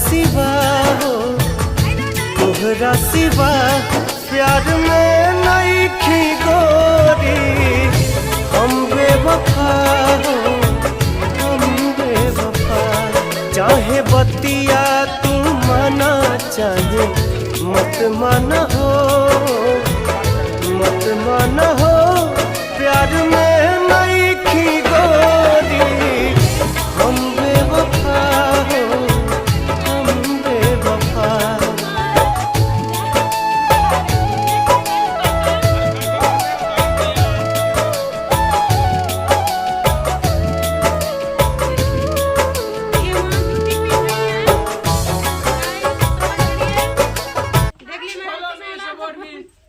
सिवा हो, तोहरा सिवा प्यार में नहीं खी गोरी। हम बेवफा हो, हम बेवफा। चाहे बतिया तू माना, चाहे मत माना हो, मत माना हो। प्यार में नहीं खी गोरी। हम बेवफा हो, हम बेवफा। देखली मैं